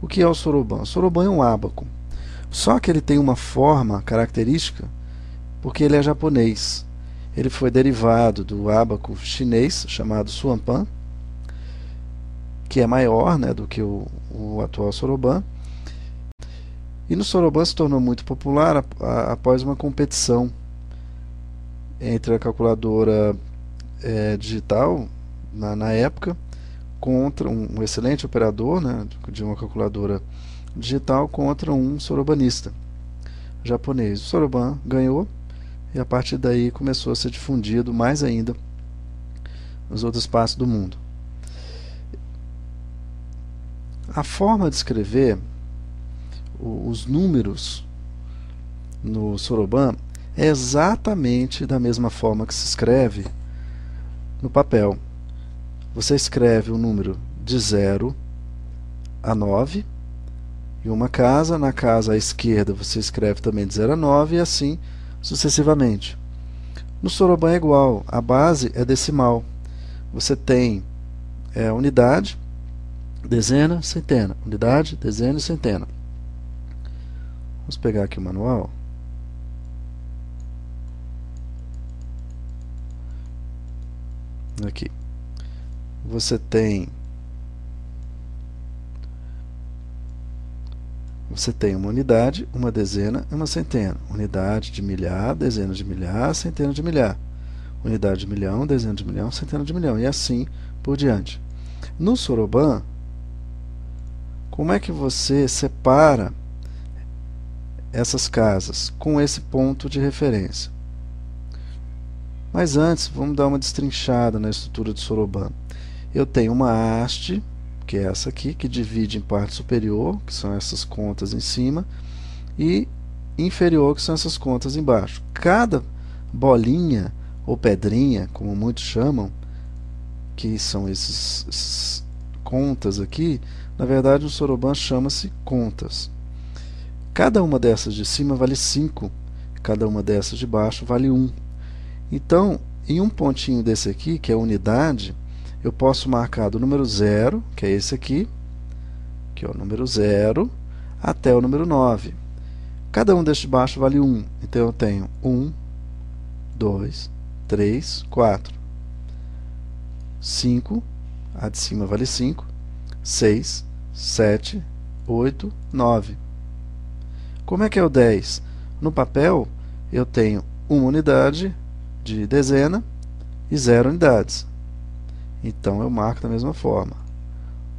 O que é o soroban? O soroban é um ábaco, só que ele tem uma forma característica porque ele é japonês. Ele foi derivado do ábaco chinês chamado suanpan, que é maior, né, do que o atual soroban. E no soroban se tornou muito popular após uma competição entre a calculadora digital, na época, contra um excelente operador, né, de uma calculadora digital, contra um sorobanista japonês. O soroban ganhou e a partir daí começou a ser difundido mais ainda nas outras partes do mundo. A forma de escrever os números no soroban é exatamente da mesma forma que se escreve no papel. Você escreve o número de 0 a 9 em uma casa, na casa à esquerda você escreve também de 0 a 9 e assim sucessivamente. No soroban é igual, a base é decimal. Você tem unidade, dezena, centena, unidade, dezena e centena. Vamos pegar aqui o manual. Aqui. Você tem uma unidade, uma dezena e uma centena. Unidade de milhar, dezena de milhar, centena de milhar. Unidade de milhão, dezena de milhão, centena de milhão. E assim por diante. No soroban, como é que você separa essas casas? Com esse ponto de referência. Mas antes, vamos dar uma destrinchada na estrutura do soroban. Eu tenho uma haste, que é essa aqui, que divide em parte superior, que são essas contas em cima, e inferior, que são essas contas embaixo. Cada bolinha ou pedrinha, como muitos chamam, que são esses contas aqui, na verdade o soroban chama-se contas. Cada uma dessas de cima vale 5, cada uma dessas de baixo vale 1. Então, em um pontinho desse aqui, que é unidade, eu posso marcar do número 0, que é esse aqui, que é o número 0, até o número 9. Cada um destes de baixo vale 1. Então, eu tenho 1, 2, 3, 4. 5, a de cima vale 5, 6, 7, 8, 9. Como é que é o 10? No papel, eu tenho uma unidade de dezena e 0 unidades. Então, eu marco da mesma forma.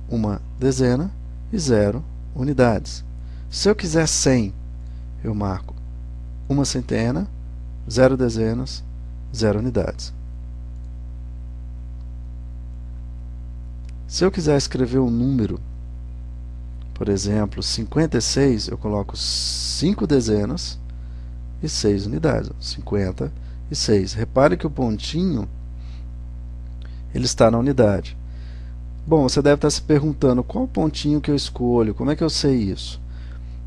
Uma dezena e 0 unidades. Se eu quiser 100, eu marco uma centena, 0 dezenas, 0 unidades. Se eu quiser escrever um número, por exemplo, 56, eu coloco 5 dezenas e 6 unidades. 56. Repare que o pontinho ele está na unidade. Bom, você deve estar se perguntando qual pontinho que eu escolho, como é que eu sei isso?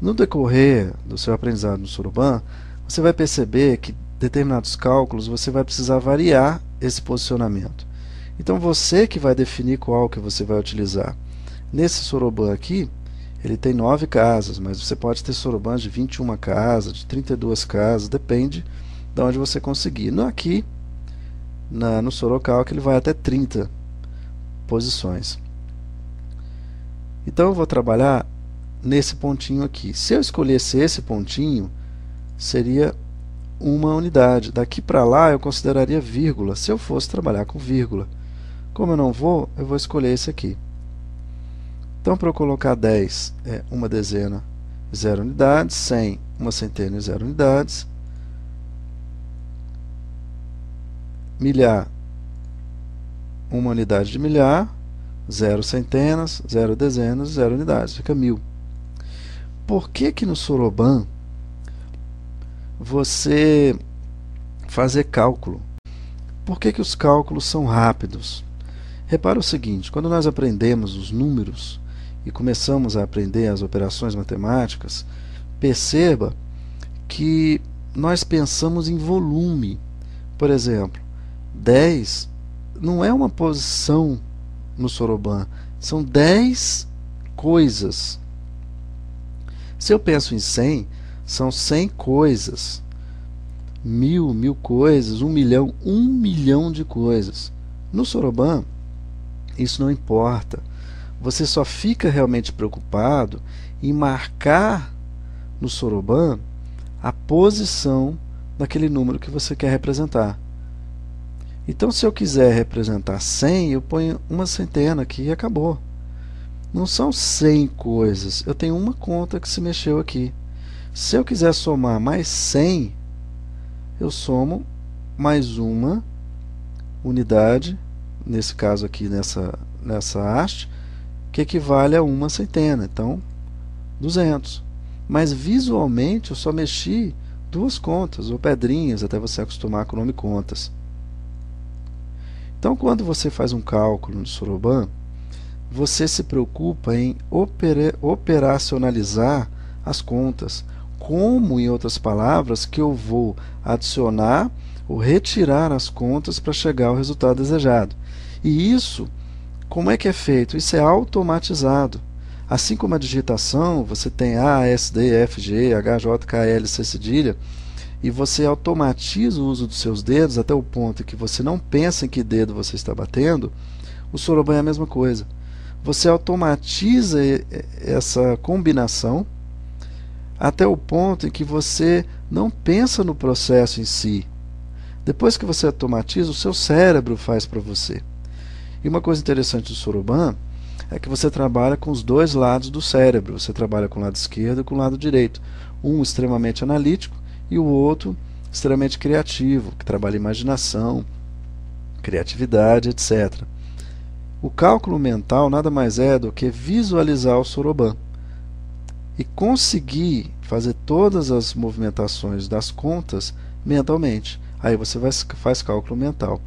No decorrer do seu aprendizado no soroban, você vai perceber que determinados cálculos você vai precisar variar esse posicionamento. Então você que vai definir qual que você vai utilizar. Nesse soroban aqui, ele tem 9 casas, mas você pode ter sorobans de 21 casas, de 32 casas, depende de onde você conseguir. Aqui, no sorocalc, ele vai até 30 posições. Então eu vou trabalhar nesse pontinho aqui. Se eu escolhesse esse pontinho, seria uma unidade. Daqui para lá eu consideraria vírgula, se eu fosse trabalhar com vírgula. Como eu não vou, eu vou escolher esse aqui. Então, para eu colocar 10, é uma dezena e 0 unidades, 100, uma centena e 0 unidades, milhar, uma unidade de milhar, 0 centenas, 0 dezenas, 0 unidades, fica 1000. Por que que no soroban você fazer cálculo? Por que que os cálculos são rápidos? Repara o seguinte, quando nós aprendemos os números e começamos a aprender as operações matemáticas, perceba que nós pensamos em volume. Por exemplo, 10 não é uma posição no soroban, são 10 coisas. Se eu penso em 100, são 100 coisas. 1000 coisas, 1 milhão, 1 milhão de coisas. No Soroban, isso não importa. Você só fica realmente preocupado em marcar no Soroban a posição daquele número que você quer representar. Então, se eu quiser representar 100, eu ponho uma centena aqui e acabou. Não são 100 coisas, eu tenho uma conta que se mexeu aqui. Se eu quiser somar mais 100, eu somo mais uma unidade, nesse caso aqui, nessa haste, que equivale a uma centena, então 200. Mas visualmente eu só mexi duas contas, ou pedrinhas, até você acostumar com o nome contas. Então, quando você faz um cálculo no Soroban, você se preocupa em operacionalizar as contas. Como, em outras palavras, que eu vou adicionar ou retirar as contas para chegar ao resultado desejado. E isso, como é que é feito? Isso é automatizado. Assim como a digitação, você tem A, S, D, F, G, H, J, K, L, C cedilha, e você automatiza o uso dos seus dedos até o ponto em que você não pensa em que dedo você está batendo. O Soroban é a mesma coisa. Você automatiza essa combinação até o ponto em que você não pensa no processo em si. Depois que você automatiza, o seu cérebro faz para você. E uma coisa interessante do Soroban é que você trabalha com os dois lados do cérebro. Você trabalha com o lado esquerdo e com o lado direito. Um extremamente analítico e o outro extremamente criativo, que trabalha imaginação, criatividade, etc. O cálculo mental nada mais é do que visualizar o Soroban e conseguir fazer todas as movimentações das contas mentalmente. Aí você faz cálculo mental.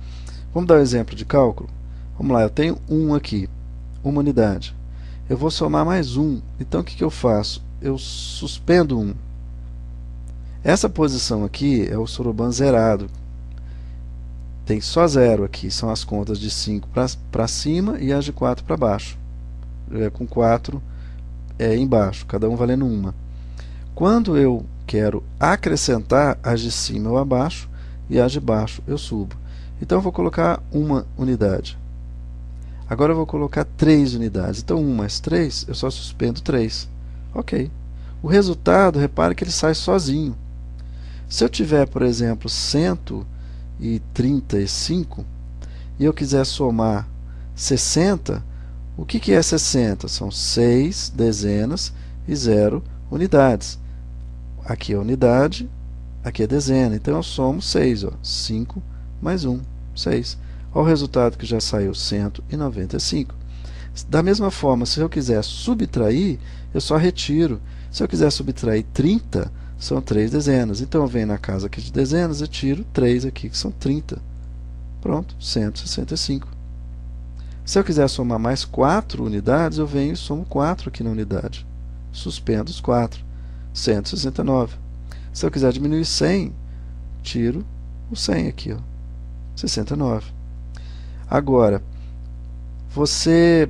Vamos dar um exemplo de cálculo? Vamos lá, eu tenho 1 aqui, uma unidade. Eu vou somar mais 1. Então o que eu faço? Eu suspendo 1. Essa posição aqui é o Soroban zerado. Tem só 0 aqui, são as contas de 5 para cima e as de 4 para baixo. Com 4 embaixo, cada um valendo 1. Quando eu quero acrescentar, as de cima eu abaixo e as de baixo eu subo. Então eu vou colocar uma unidade. Agora eu vou colocar 3 unidades. Então 1 mais 3, eu só suspendo 3. Ok. O resultado, repare que ele sai sozinho. Se eu tiver, por exemplo, 135 e eu quiser somar 60, o que é 60? São 6 dezenas e 0 unidades. Aqui é unidade, aqui é dezena. Então eu somo 6. 5 mais 1, 6. Olha o resultado que já saiu, 195. Da mesma forma, se eu quiser subtrair, eu só retiro. Se eu quiser subtrair 30, são 3 dezenas. Então eu venho na casa aqui de dezenas e tiro 3 aqui, que são 30. Pronto, 165. Se eu quiser somar mais 4 unidades, eu venho e somo 4 aqui na unidade. Suspendo os 4. 169. Se eu quiser diminuir 100, tiro o 100 aqui, 69. Agora, você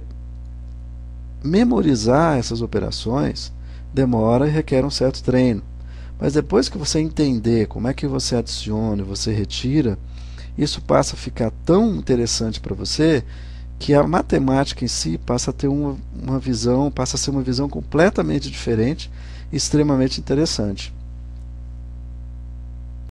memorizar essas operações demora e requer um certo treino. Mas depois que você entender como é que você adiciona e você retira, isso passa a ficar tão interessante para você que a matemática em si passa a ter uma visão, passa a ser uma visão completamente diferente e extremamente interessante.